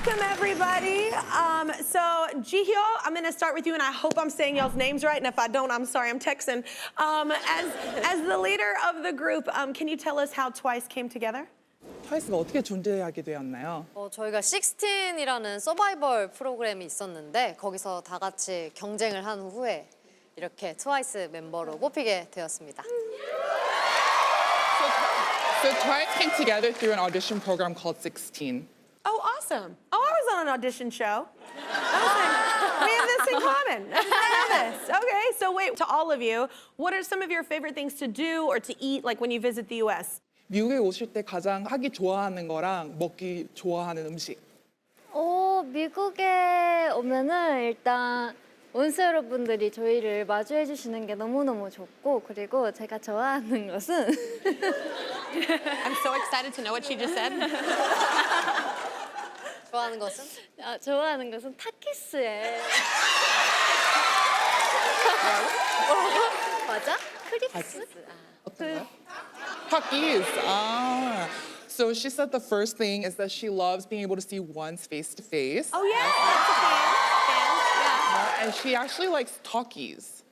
Welcome, everybody. So, Jihyo, I'm going to start with you, and I hope I'm saying y'all's names right, and if I don't, I'm sorry, I'm texting. As the leader of the group, can you tell us how Twice came together? 트와이스가 어떻게 존재하게 되었나요? 저희가 16이라는 서바이벌 프로그램이 있었는데 거기서 다 같이 경쟁을 한 후에 이렇게 트와이스 멤버로 뽑히게 되었습니다. So Twice came together through an audition program called 16. Oh, awesome. Oh, I was on an audition show. I was like, we have this in common. I didn't know this. Okay, so wait, to all of you, what are some of your favorite things to do or to eat, like when you visit the U.S.? 미국에 오실 때 가장 하기 좋아하는 거랑 먹기 좋아하는 음식. 미국에 오면은 일단 원수 여러분들이 저희를 마주해 주시는 게 너무너무 좋고, 그리고 제가 좋아하는 것은 I'm so excited to know what she just said. 좋아하는 것은? 좋아하는 것은 타키스에 맞아? 크리스? 어떤가요? Takis. So she said the first thing is that she loves being able to see one's face to face. Oh, yeah, that's a fan. And she actually likes Takis.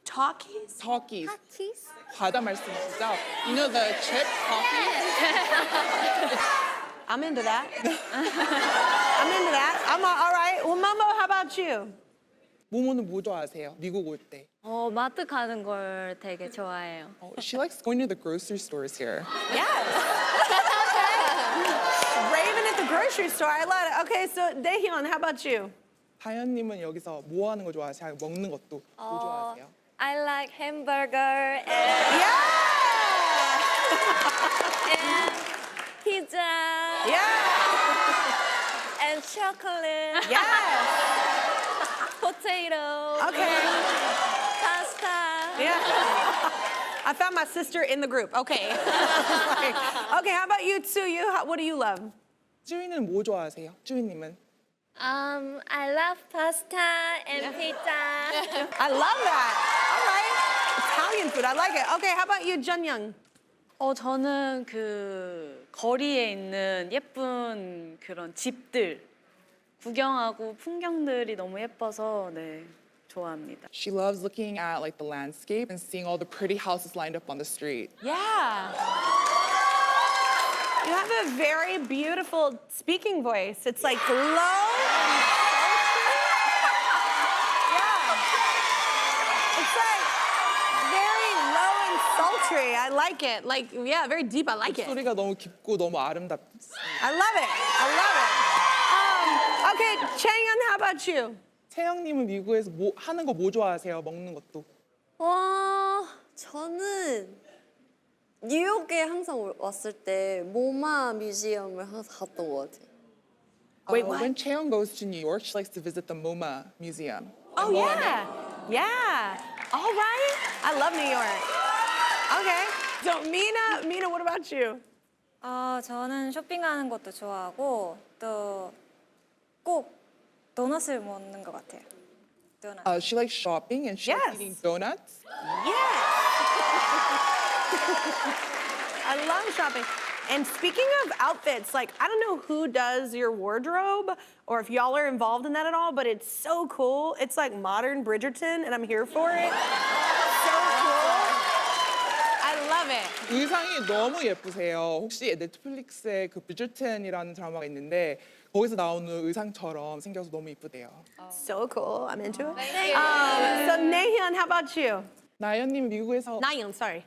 Talkies? Takis. 타키스? 과자 말씀이시죠? You know the chip Takis? I'm into that. I'm into that. All right. Well, Momo, how about you? 모모는 뭐 좋아하세요? 미국 올 때. 마트 가는 걸 되게 좋아해요. She likes going to the grocery stores here. Yes. Raven at the grocery store. I love it. Okay, so Daehyun, how about you? 다현님은 여기서 뭐 하는 거 좋아하세요? 먹는 것도 뭐 좋아하세요? I like hamburger and Yeah. pizza Yeah. and chocolate, Yes. potato, Okay. pasta. Yeah. I found my sister in the group. Okay. Okay, how about you, Tsuyu? What do you love? 쭈이는 뭐 좋아하세요? 쭈이님은? I love pasta and pizza. I love that. All right. Italian food. I like it. Okay, how about you, Junyoung? 저는 그 거리에 있는 예쁜 그런 집들 구경하고 풍경들이 너무 예뻐서 네, 좋아합니다. She loves looking at like the landscape and seeing all the pretty houses lined up on the street. Yeah. You have a very beautiful speaking voice. It's like low and sultry. Yeah. It's like very low and sultry. I like it. Like, yeah, very deep. I like it. 소리가 너무 깊고 너무 아름답. I love it. I love it. Okay, Chaeyeon, how about you? 채영님은 미국에서 뭐 하는 거 뭐 좋아하세요? 먹는 것도. 저는 뉴욕에 항상 왔을 때 모마 뮤지엄을 항상 갔던 것 같아요. Wait, what? When Chaeyoung goes to New York, she likes to visit the MoMA Museum. Oh, yeah. Yeah. All right. I love New York. Okay. So, Mina, what about you? 저는 쇼핑하는 것도 좋아하고 또 꼭 도넛을 먹는 것 같아요. 도넛. She likes shopping and she likes eating donuts. Yes. I love shopping. And speaking of outfits, like, I don't know who does your wardrobe or if y'all are involved in that at all, but it's so cool. It's like modern Bridgerton, and I'm here for it. So cool. I love it. 의상이 너무 예쁘세요. 혹시 넷플릭스에 그 브리저튼이라는 드라마가 있는데 거기서 나오는 의상처럼 생겨서 너무 예쁘대요. So cool. I'm into it. So, Nahyun, how about you? 나연님 미국에서 Nahyun, sorry.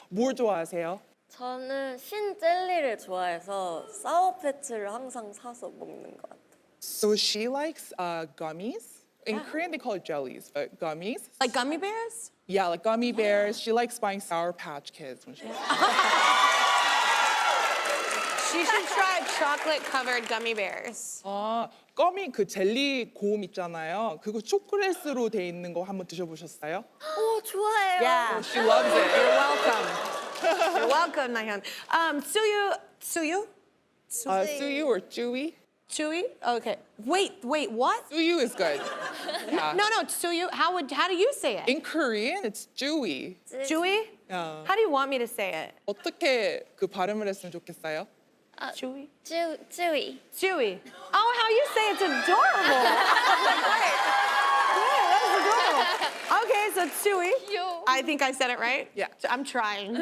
뭘 좋아하세요? 저는 신 젤리를 좋아해서 사워패치를 항상 사서 먹는 것 같아요. So she likes gummies. In Korean they call it jellies, but gummies. Like gummy bears? Yeah, like gummy bears. She likes buying Sour Patch Kids when she She should try chocolate-covered gummy bears. gummy 그 젤리 고음 있잖아요. 그거 초콜릿으로 돼 있는 거 한번 드셔보셨어요? 좋아해요. Yeah. She loves it. You're welcome. You're welcome, Nahyun. Suyu? Suyu or Chewy? Chewy? Okay. Wait, what? Suyu is good. Yeah. No, Suyu. How do you say it? In Korean, it's Chewy. Chewy? Yeah. How do you want me to say it? 어떻게 그 발음을 했으면 좋겠어요? Chewy? 쯔위. Chewy. Oh, how you say it's adorable. Yeah, that's adorable. Okay, so Chewy. I think I said it right. Yeah. I'm trying.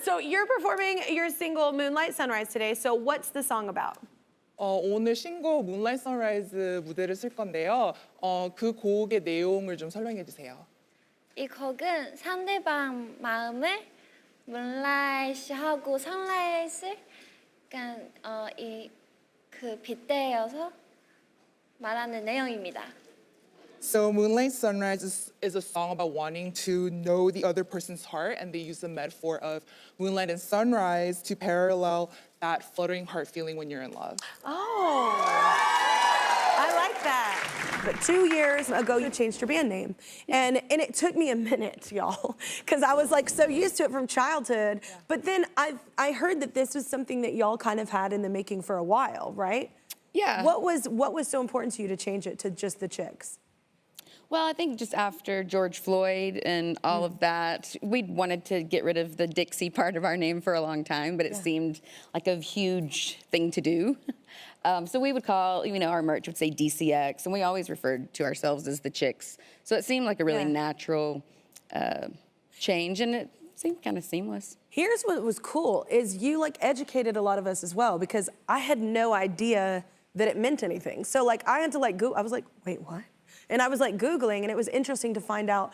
So you're performing your single Moonlight Sunrise today. So what's the song about? 오늘 신곡 Moonlight Sunrise 무대를 쓸 건데요. 그 곡의 내용을 좀 설명해 주세요. 이 곡은 상대방 마음을 문라이트하고 선라이트를 약간 그 빗대어서 말하는 내용입니다. So Moonlight Sunrise is a song about wanting to know the other person's heart, and they use the metaphor of moonlight and sunrise to parallel that fluttering heart feeling when you're in love. Oh, I like that. But 2 years ago, you changed your band name. And it took me a minute, y'all, because I was like so used to it from childhood. Yeah. But then I heard that this was something that y'all kind of had in the making for a while, right? Yeah. What was so important to you to change it to just the Chicks? Well, I think just after George Floyd and all of that, we wanted to get rid of the Dixie part of our name for a long time, but it seemed like a huge thing to do. So we would call, our merch would say DCX, and we always referred to ourselves as the Chicks. So it seemed like a really natural change, and it seemed kind of seamless. Here's what was cool, is you educated a lot of us as well, because I had no idea that it meant anything. So I had to Google, I was like, wait, what? And I was Googling, and it was interesting to find out,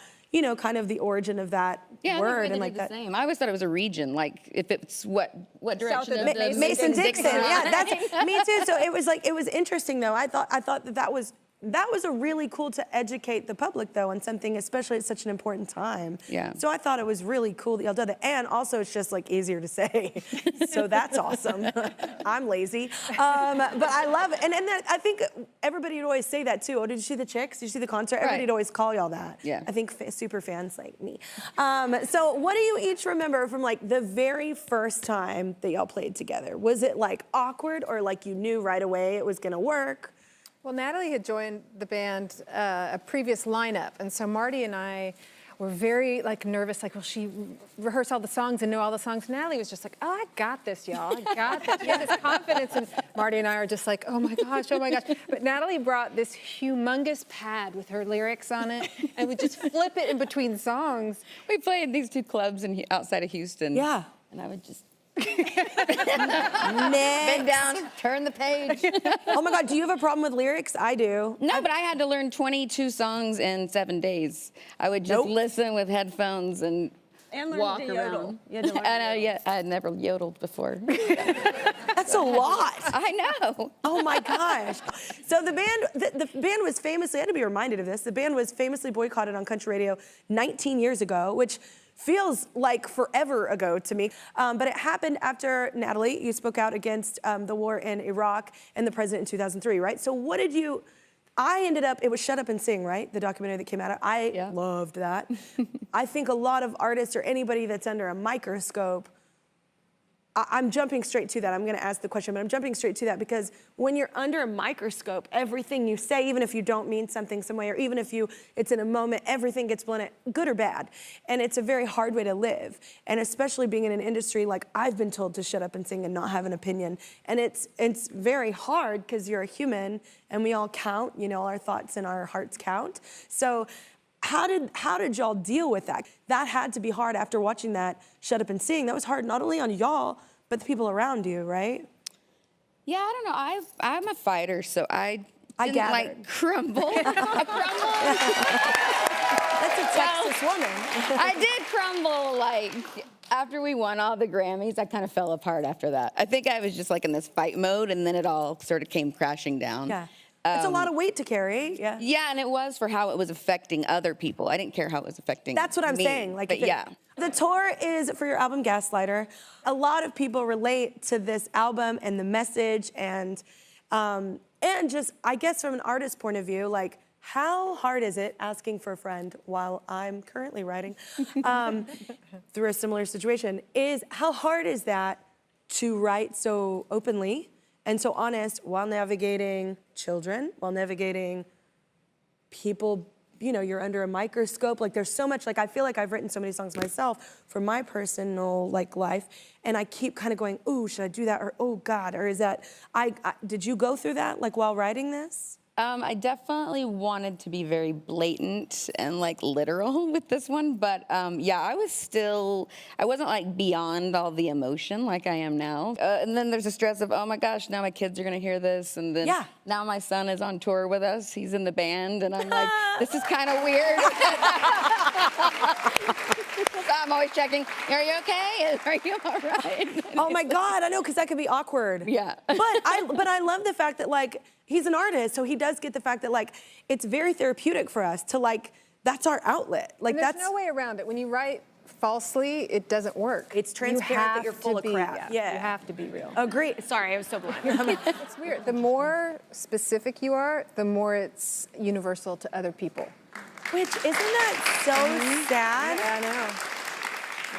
kind of the origin of that word. And the same. I always thought it was a region, if it's what direction of the Mason-Dixon. Yeah, that's me too. So it was interesting though. I thought that was a really cool to educate the public though on something, especially at such an important time. Yeah. So I thought it was really cool that y'all did that, and also it's just easier to say. So that's awesome. I'm lazy, but I love it, and I think everybody would always say that too. Oh, did you see the Chicks? Did you see the concert? Everybody would always call y'all that. Yeah. I think super fans like me. So what do you each remember from the very first time that y'all played together? Was it awkward, or you knew right away it was gonna work? Well, Natalie had joined the band, a previous lineup, and so Marty and I were very nervous, will she rehearse all the songs and know all the songs? Natalie was just oh, I got this, y'all, I got this. She had this confidence, and Marty and I are just oh my gosh. But Natalie brought this humongous pad with her lyrics on it, and we just flip it in between songs. We played these 2 clubs outside of Houston. Yeah. And I would just Bend down, turn the page. Oh my God, do you have a problem with lyrics? I do. No, but I had to learn 22 songs in 7 days. I would just listen with headphones and walk around. I had never yodeled before. That's a lot. I know. Oh my gosh. So the band was famously, I had to be reminded of this, the band was famously boycotted on country radio 19 years ago, which feels like forever ago to me. But it happened after, Natalie, you spoke out against the war in Iraq and the president in 2003, right? So what did you, it was Shut Up and Sing, right? The documentary that came out. I loved that. I think a lot of artists or anybody that's under a microscope, I'm jumping straight to that. I'm gonna ask the question, but I'm jumping straight to that because when you're under a microscope, everything you say, even if you don't mean something some way, or even if it's in a moment, everything gets blown out, good or bad. And it's a very hard way to live. And especially being in an industry like I've been told to shut up and sing and not have an opinion. And it's very hard because you're a human and we all count, our thoughts and our hearts count. So how did y'all deal with that? That had to be hard after watching that Shut Up and Sing. That was hard not only on y'all, but the people around you, right? Yeah, I don't know. I'm a fighter, so I didn't crumble. That's a Texas woman. I did crumble, after we won all the Grammys, I kind of fell apart after that. I think I was just in this fight mode, and then it all sort of came crashing down. Yeah. It's a lot of weight to carry, yeah. Yeah, and it was for how it was affecting other people. I didn't care how it was affecting That's what I'm me, saying. But yeah. The tour is for your album, Gaslighter. A lot of people relate to this album and the message and just, I guess from an artist's point of view, how hard is it asking for a friend while I'm currently writing through a similar situation? How hard is that to write so openly and so honest while navigating children, while navigating people you know, you're under a microscope. Like there's so much, like I feel like I've written so many songs myself for my personal like life, and I keep kind of going, ooh, should I do that? Or, oh God, or is that, did you go through that like while writing this? I definitely wanted to be very blatant and like literal with this one, but yeah, I wasn't like beyond all the emotion like I am now. And then there's a stress of, oh my gosh, now my kids are gonna hear this, and then now my son is on tour with us, he's in the band, and I'm like, this is kind of weird. So I'm always checking, are you okay? Are you all right? Oh my God, I know, because that could be awkward. Yeah. But I love the fact that like, he's an artist, so he does get the fact that like, it's very therapeutic for us to like, that's our outlet. Like And there's that's no way around it. When you write falsely, it doesn't work. It's transparent that you're full of crap. Yeah. You have to be real. Agree. Sorry, I was so blunt. It's weird. The more specific you are, the more it's universal to other people. Which, isn't that so sad? Yeah, I know.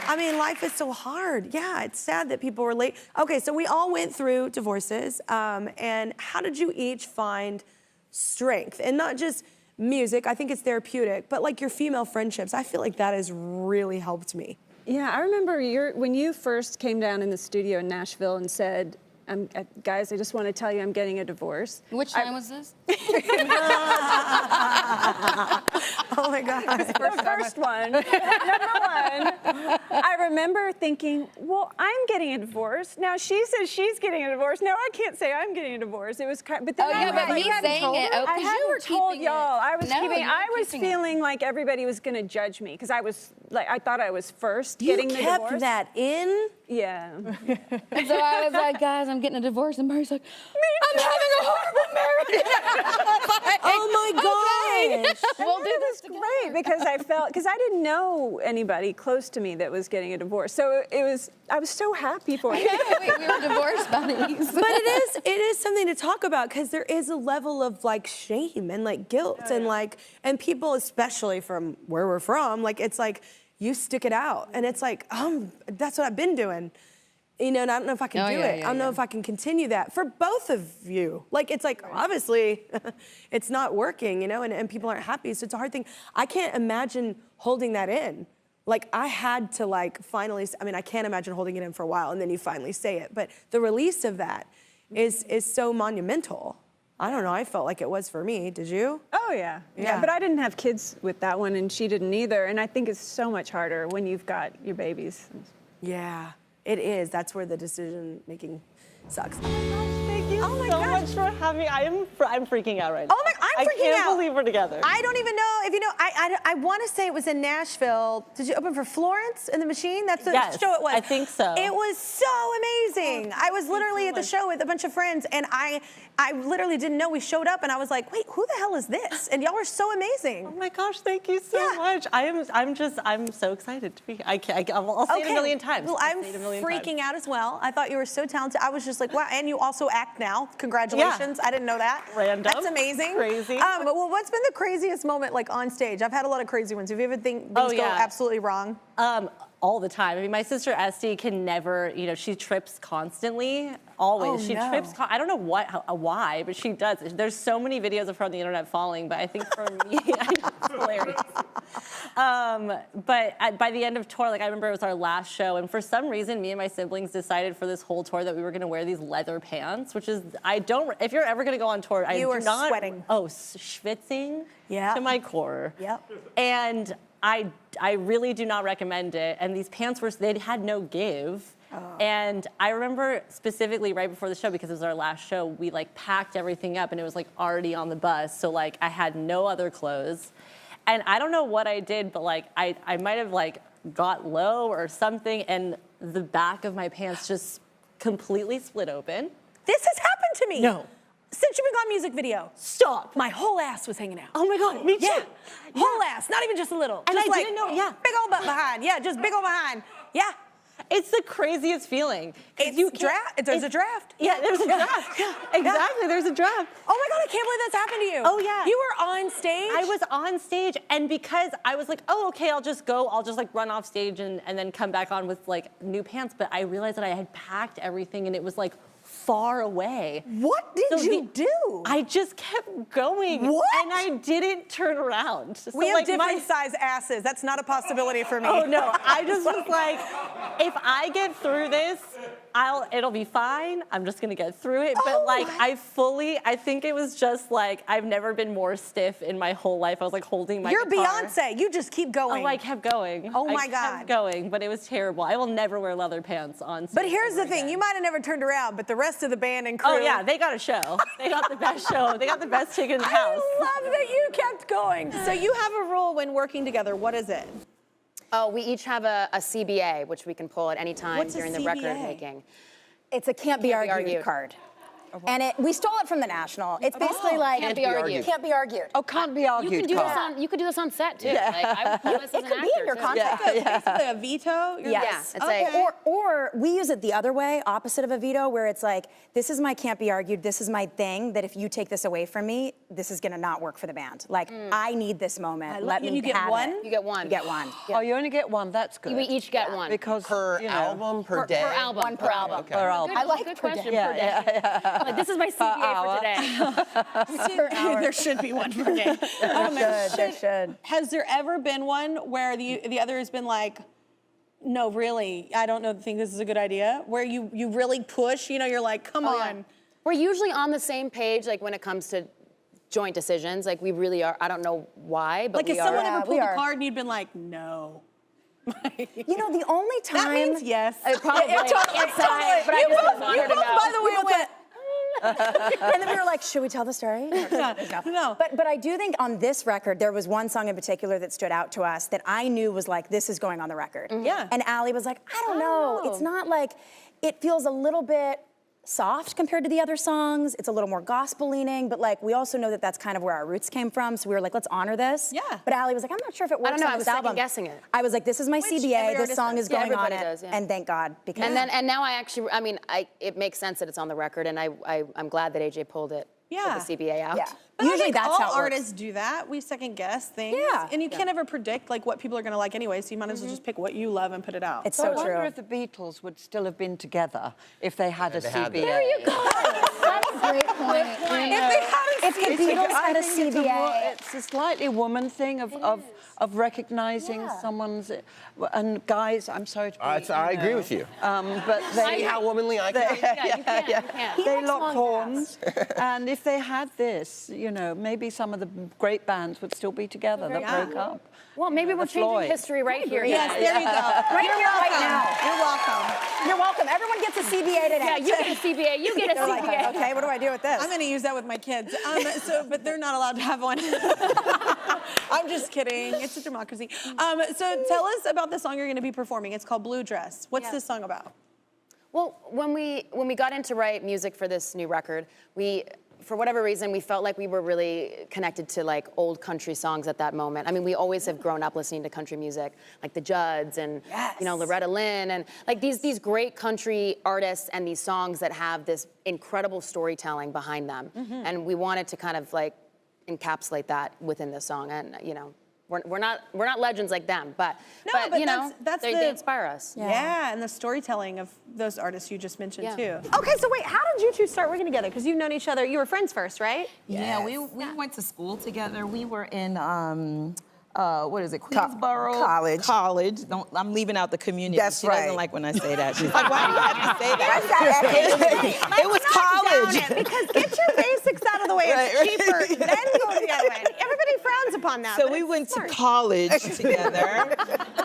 I mean, life is so hard. Yeah, it's sad that people relate. Okay, so we all went through divorces, and how did you each find strength? And not just music, I think it's therapeutic, but like your female friendships, I feel like that has really helped me. Yeah, I remember when you first came down in the studio in Nashville and said, guys, I just want to tell you I'm getting a divorce. Which time was this? Oh my God. The first one, number one. I remember thinking, well, I'm getting a divorce. Now she says she's getting a divorce. Now I can't say I'm getting a divorce. It was kind of, but then but me saying it. Oh, I hadn't told y'all. I was keeping. I was keeping it. feeling like everybody was going to judge me because I was like, I thought I was first You getting the divorce. kept that in? Yeah. And so I was like, guys, I'm getting a divorce. And Barry's like, I'm having a horrible marriage. Oh my gosh. We'll do this It was great because I didn't know anybody close to me that was getting a divorce. So I was so happy for you. Wait, we were divorce buddies. But it is something to talk about because there is a level of like shame and like guilt and like, and people, especially from where we're from, like it's like, you stick it out. And it's like, that's what I've been doing. You know, and I don't know if I can do it. I don't know if I can continue that for both of you. Like, it's like, obviously, it's not working, you know, and people aren't happy. So it's a hard thing. I can't imagine holding that in. Like, I had to, like, finally, I mean, I can't imagine holding it in for a while, and then you finally say it. But the release of that is so monumental. I don't know, I felt like it was for me. Did you? Oh, yeah. Yeah, but I didn't have kids with that one, and she didn't either. And I think it's so much harder when you've got your babies. Yeah. It is. That's where the decision making sucks. Thank you so much for having me. I'm freaking out right now. Oh my, I'm freaking out. I can't believe we're together. I don't even know if you know. I want to say it was in Nashville. Did you open for Florence and the Machine? That's the show it was. I think so. It was so amazing. I was literally at the show with a bunch of friends, and I literally didn't know. We showed up, and I was like, wait, who the hell is this? And y'all were so amazing. Oh my gosh, thank you so much. I'm so excited to be here. I'll say it a million times. Well, I'm freaking out as well. I thought you were so talented. I was just like, wow, and you also act now. Congratulations. I didn't know that. Random. That's amazing. Crazy. Well, what's been the craziest moment like on stage? I've had a lot of crazy ones. Have you ever think things go absolutely wrong? All the time. I mean, my sister Esty can never, you know, she trips constantly, always. She trips, I don't know why, but she does. There's so many videos of her on the internet falling, but I think for me, it's hilarious. But by the end of tour, like I remember it was our last show, and for some reason, me and my siblings decided for this whole tour that we were gonna wear these leather pants, which is, if you're ever gonna go on tour, you are not sweating. Oh, schwitzing to my core. Yep. And I really do not recommend it. And these pants they had no give. And I remember specifically right before the show, because it was our last show, we like packed everything up and it was like already on the bus. So like I had no other clothes. And I don't know what I did, but like I might have like got low or something, and the back of my pants just completely split open. This has happened to me. No. Since you've been gone music video. Stop. My whole ass was hanging out. Oh my God, me too. Yeah. Whole ass, not even just a little. And just I like, didn't know, big old butt behind. Yeah, just big old behind. Yeah. It's the craziest feeling. There's a draft. Yeah, there's a draft. Yeah. Exactly, there's a draft. Oh my God, I can't believe that's happened to you. Oh yeah. You were on stage? I was on stage, and because I was like, oh, okay, I'll just like run off stage and then come back on with like new pants, but I realized that I had packed everything and it was like far away. What did you do? I just kept going. What? And I didn't turn around. So We have like different size asses. That's not a possibility for me. Oh no, I just was like, if I get through this, it'll be fine. I'm just gonna get through it. But like, I think it was just like, I've never been more stiff in my whole life. I was like holding my You're guitar. Beyonce. You just keep going. Oh, I kept going. Oh my I God. kept going, but it was terrible. I will never wear leather pants on stage. But here's the ever thing. again. You might have never turned around, but the rest of the band and crew. Oh yeah, they got a show. They got the best show. They got the best chicken in the house. I love that you kept going. So you have a rule when working together. What is it? Oh, we each have a CBA, which we can pull at any time What's a during the CBA? record making. It's a can't be argued card. And we stole it from the National. It's basically like Can't be argued. Can't be argued. Oh, can't be argued. You could do this on set too. Yeah. Like, I would do this as It an could be in actor, your too. contract. Basically a veto? Yes. Yeah, it's like, Or we use it the other way, opposite of a veto, where it's like, this is my can't be argued, this is my thing, that if you take this away from me, this is gonna not work for the band. Like, I need this moment. Let me you get have one? it. You get one. You get one. Oh, you only get one. That's good. We each get one. Because Per album, per day? Per album. One per album. Okay. per album. Good, I like good per question. day. Per day. Like, this is my CBA for today. There should be one per day. There should. Has there ever been one where the other has been like, no, really, I don't think this is a good idea? Where you really push, you're like, come on. We're usually on the same page, like when it comes to joint decisions. Like we really are. I don't know why, but Like we if are. someone ever we pulled a are. card and you'd been like, no. The only time. That means yes. Probably inside, but I just didn't want her to know. By the way, went. And then we were like, should we tell the story? No. But I do think on this record, there was one song in particular that stood out to us that I knew was like, this is going on the record. Yeah. And Aly was like, I don't know. It's not like, it feels a little bit soft compared to the other songs. It's a little more gospel leaning, but like we also know that that's kind of where our roots came from. So we were like, let's honor this. Yeah. But Aly was like, I'm not sure if it works I don't know. on I was this album. second-guessing it. I was like, this is my every CBA. This artist song does. is going on everybody it. does, yeah. And thank God because. And now I actually, it makes sense that it's on the record, and I'm glad that AJ pulled it. Yeah. Pulled the CBA out. Yeah. But Usually I think that's all how it works. artists do that. We second guess things. Yeah. And you can't ever predict like what people are gonna like anyway, so you might as well just pick what you love and put it out. It's I so wonder true. if the Beatles would still have been together if they had a they had CBA. that. There you go. That's a great point. If the Beatles had a CBA. It's a slightly woman thing of recognizing someone's, and guys, I'm sorry to be, I agree with you. but See how womanly I can be? You can. they lock horns, and if they had this, maybe some of the great bands would still be together that broke up. Well, maybe we're the changing Floyd. history right here. Yes, there you go. Right here, right now. You're welcome. You're welcome. Everyone gets a CBA today. Yeah, you get a CBA. You get a They're like, CBA. okay, what do I do with this? I'm gonna use that with my kids. But they're not allowed to have one. I'm just kidding. It's a democracy. So tell us about the song you're gonna be performing. It's called Blue Dress. What's this song about? Well, when we got into write music for this new record, for whatever reason, we felt like we were really connected to like old country songs at that moment. I mean, we always have grown up listening to country music, like the Judds and Loretta Lynn, and like these great country artists and these songs that have this incredible storytelling behind them. And we wanted to kind of like encapsulate that within the song. And we're not legends like them, but they inspire us. Yeah, and the storytelling of those artists you just mentioned too. Okay, so wait, how did you two start working together? Because you've known each other, you were friends first, right? Yeah, we went to school together. We were in what is it, Queensboro College. I'm leaving out the community. That's she right. doesn't like when I say that. She's like, why do you have to say that? It was college. Because get your basics out of the way. It's cheaper, then go the other way. Everybody frowns upon that. So we went to college together,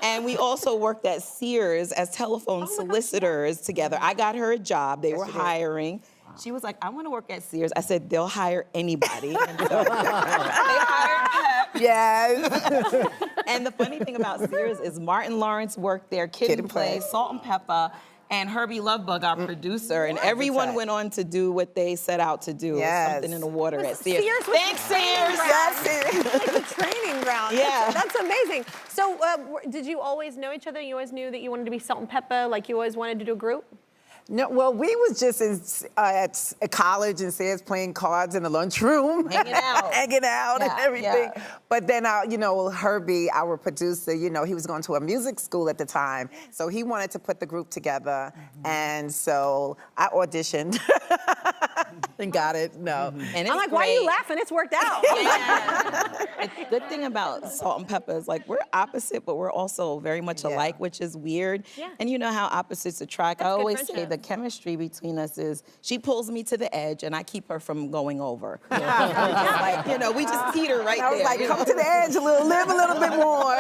and we also worked at Sears as telephone solicitors together. I got her a job. They were hiring. She was like, I want to work at Sears. I said, they'll hire anybody. And so they hired Pep. Yes. And the funny thing about Sears is Martin Lawrence worked there, Kid and Play, Salt-n-Peppa, and Herbie Lovebug, our producer, and everyone went on to do what they set out to do. Something in the water at Sears. Thanks, Sears. It's like the training ground. Yeah. That's amazing. So did you always know each other? You always knew that you wanted to be Salt-n-Peppa, like you always wanted to do a group? No, well, we was just at college and says playing cards in the lunchroom, Hanging out. hanging out and Yeah, everything. yeah. But then, you know, Herbie, our producer, you know, he was going to a music school at the time, so he wanted to put the group together, and so I auditioned and got it. No, And I'm it's like, why are you great. laughing? It's worked out. The good thing about Salt-n-Peppa is like we're opposite, but we're also very much alike, which is weird. Yeah. And you know how opposites attract. I good always say friendship. the chemistry between us is she pulls me to the edge and I keep her from going over. Like, you know, we just teeter right I was there. like, you come know? to the edge live a little bit more.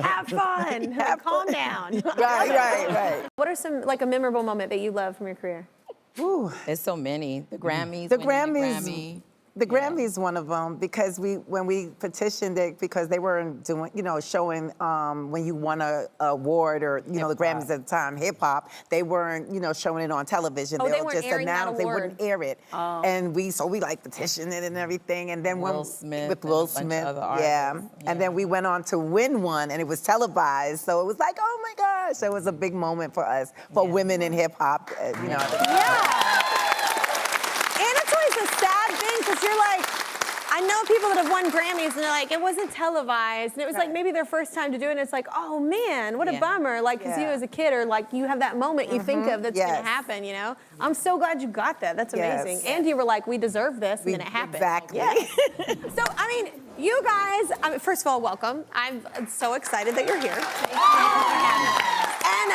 Have fun. Calm down. Right. What are some, like a memorable moment that you love from your career? There's so many. The Grammys. The winning Grammys. The Grammy. The Grammys one of them because when we petitioned it because they weren't doing, you know, showing when you won a award or, you know, the Grammys at the time, hip hop, they weren't, you know, showing it on television. Oh, they would weren't just airing that announce, they award. wouldn't air it. And we like petitioned it and everything. And then Will Smith with and Will a bunch of Smith, other yeah. artists. And then we went on to win one and it was televised. So it was like, oh my gosh, it was a big moment for us, for women in hip hop, you know. And it's always a sad thing because you're like, I know people that have won Grammys and they're like, it wasn't televised. And it was like maybe their first time to do it. And it's like, oh man, what a bummer. Like, because you as a kid are like, you have that moment you think of that's going to happen, you know? I'm so glad you got that. That's amazing. And you were like, we deserve this. And then it happened. Exactly. Yeah. So, I mean, you guys, first of all, welcome. I'm so excited that you're here. And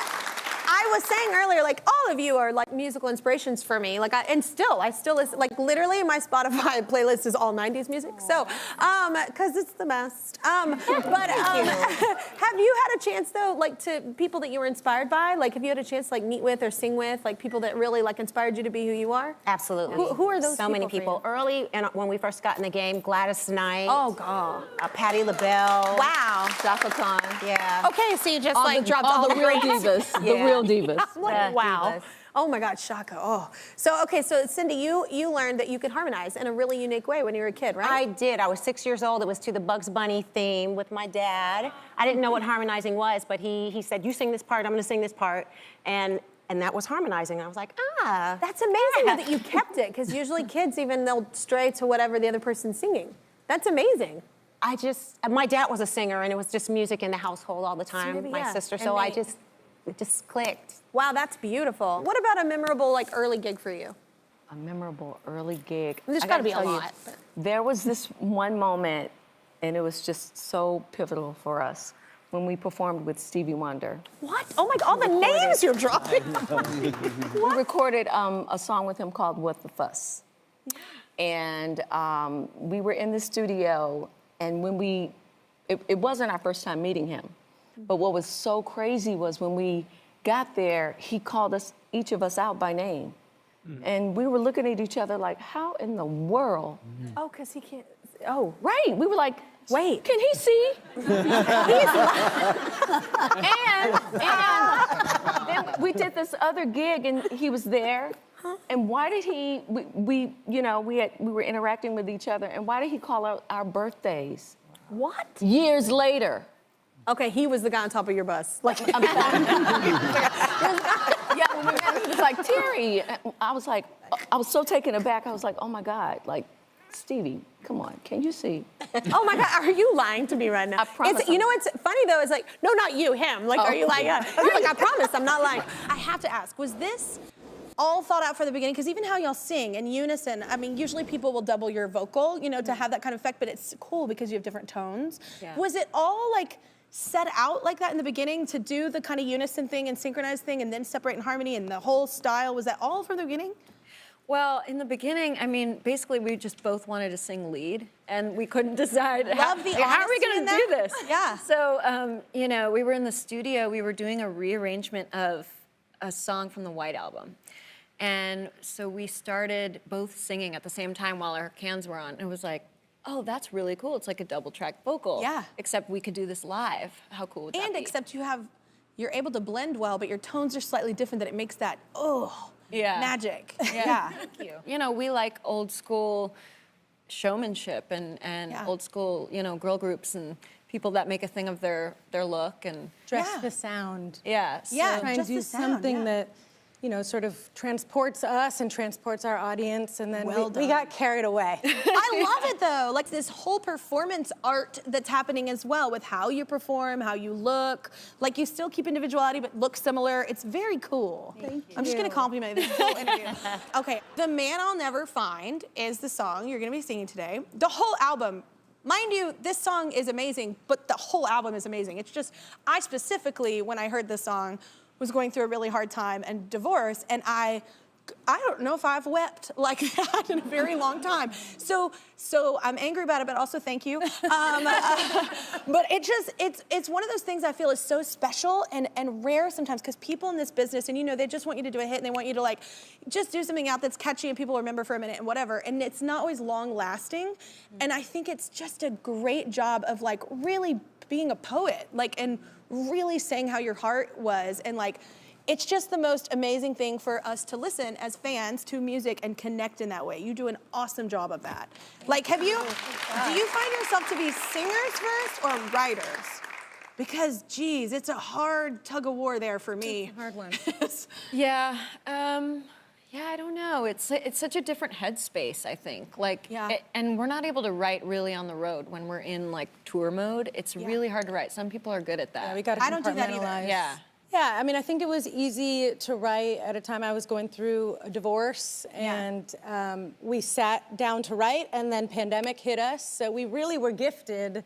I was saying earlier, like, all of you are like musical inspirations for me. Like, I still listen, like, literally my Spotify playlist is all 90s music. So, because it's the best. Have you had a chance, though, like, to people that you were inspired by? Like, have you had a chance to, like, meet with or sing with, like, people that really, like, inspired you to be who you are? Absolutely. Who are those so many for you? people. Early, and when we first got in the game, Gladys Knight. Oh, God. Patti LaBelle. Wow. Shaka Khan. Yeah. Okay, so you just, like, dropped all the real greats. divas. The Yeah. real divas. I'm like, wow. Oh my God, Shaka. Oh. So, okay, so Cindy, you learned that you could harmonize in a really unique way when you were a kid, right? I did. I was 6 years old. It was to the Bugs Bunny theme with my dad. I didn't know what harmonizing was, but he said, you sing this part, I'm gonna sing this part. And that was harmonizing. I was like, ah. That's amazing that you kept it, because usually kids they'll stray to whatever the other person's singing. That's amazing. My dad was a singer, and it was just music in the household all the time, maybe, my yeah. sister, And so they- it just clicked. Wow, that's beautiful. What about a memorable, like, early gig for you? A memorable early gig. There's I gotta gotta be a tell you, lot. There was this one moment, and it was just so pivotal for us when we performed with Stevie Wonder. What? Oh my God, all the names you're dropping. We recorded a song with him called What the Fuss. And we were in the studio, and when it wasn't our first time meeting him, but what was so crazy was when we got there, he called each of us out by name. And we were looking at each other like, how in the world? Oh, because he can't. Oh, right. We were like, wait, can he see? and then we did this other gig, and he was there. And why did he? We were interacting with each other, and why did he call out our birthdays? What? Years later. Okay, he was the guy on top of your bus. Like, Yeah, when we met, he was like, Terry. I was like, I was so taken aback. I was like, oh my God, like, Stevie, come on, can you see? Oh my God, are you lying to me right now? I promise. You know what's funny though is like, no, not you, him. Like, are you lying? Yeah. You're like, I promise, I'm not lying. I have to ask, was this all thought out from the beginning? Because even how y'all sing in unison, I mean, usually people will double your vocal, you know, to have that kind of effect, but it's cool because you have different tones. Yeah. Was it all like set out like that in the beginning to do the kind of unison thing and synchronized thing and then separate in harmony and the whole style? Was that all from the beginning? Well, in the beginning, I mean, basically we just both wanted to sing lead, and we couldn't decide How are we going to do this? Yeah. So, you know, we were in the studio, we were doing a rearrangement of a song from the White Album. And so we started both singing at the same time while our cans were on. And it was like, oh, that's really cool. It's like a double track vocal. Yeah. Except we could do this live. How cool would that And be? except you're able to blend well, but your tones are slightly different that it makes that, magic. Yeah. Thank you. You know, we like old school showmanship and old school, you know, girl groups and people that make a thing of their look and Dress the sound. Yeah. Try and do something that you know, sort of transports us and transports our audience, and then Well we got carried away. I love it though, like this whole performance art that's happening as well with how you perform, how you look. Like you still keep individuality but look similar. It's very cool. Thank I'm just gonna you. compliment this whole interview. Okay, The Man I'll Never Find is the song you're gonna be singing today. The whole album, mind you, this song is amazing, but the whole album is amazing. It's just, I specifically, when I heard this song, was going through a really hard time and divorce, and I don't know if I've wept like that in a very long time. So I'm angry about it, but also thank you. But it's one of those things I feel is so special and rare sometimes, because people in this business, and you know, they just want you to do a hit and they want you to like, just do something out that's catchy and people remember for a minute and whatever, and it's not always long lasting. And I think it's just a great job of like really being a poet, like, and really saying how your heart was, and like, it's just the most amazing thing for us to listen as fans to music and connect in that way. You do an awesome job of that. Like, do you find yourself to be singers first or writers? Because, geez, it's a hard tug of war there for me. It's a hard one. Yeah, yeah, I don't know. It's such a different headspace, I think. Like, and we're not able to write really on the road when we're in like tour mode. It's really hard to write. Some people are good at that. Yeah, we got to I don't do that either. Yeah. Yeah, I mean, I think it was easy to write at a time I was going through a divorce, and we sat down to write, and then pandemic hit us, so we really were gifted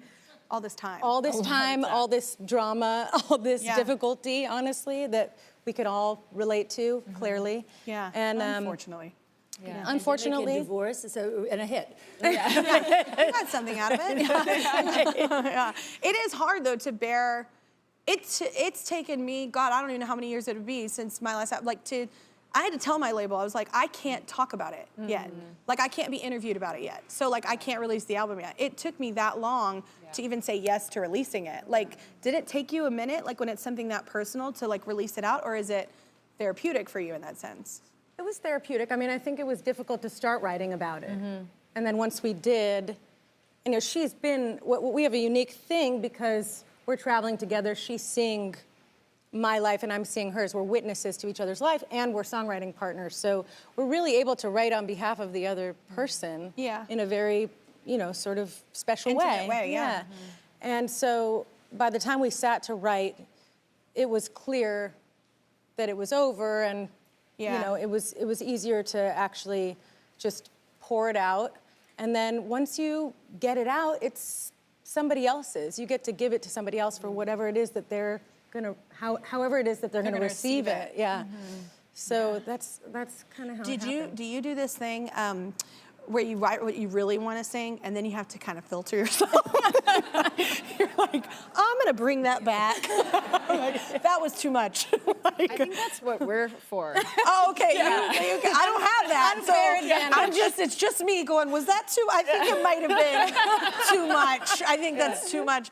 all this time, all this drama, all this difficulty, honestly, that we could all relate to clearly. Yeah, and unfortunately. Yeah. Unfortunately, divorce and a hit. You got something out of it. Yeah. It is hard though to bear. It's taken me, God, I don't even know how many years it would be since my last album. Like I had to tell my label, I was like, I can't talk about it yet. Like I can't be interviewed about it yet. So like I can't release the album yet. It took me that long to even say yes to releasing it. Like, did it take you a minute, like when it's something that personal, to like release it out, or is it therapeutic for you in that sense? it was therapeutic. I mean, I think it was difficult to start writing about it. And then once we did, you know, she's been, we have a unique thing because we're traveling together. She's seeing my life and I'm seeing hers. We're witnesses to each other's life and we're songwriting partners. So we're really able to write on behalf of the other person in a very, you know, sort of special Intimate way, yeah. And so by the time we sat to write, it was clear that it was over and, you know, it was easier to actually just pour it out. And then once you get it out, it's somebody else's. You get to give it to somebody else for whatever it is that they're gonna, however it is that they're gonna receive it. Yeah. So that's kind of how it happened. Do you do this thing where you write what you really want to sing and then you have to kind of filter yourself? You're like, I'm gonna bring that back. Like, that was too much. I think that's what we're for. Oh, okay. I don't have that. So it's just me going, was that too? I think it might have been too much. I think that's too much.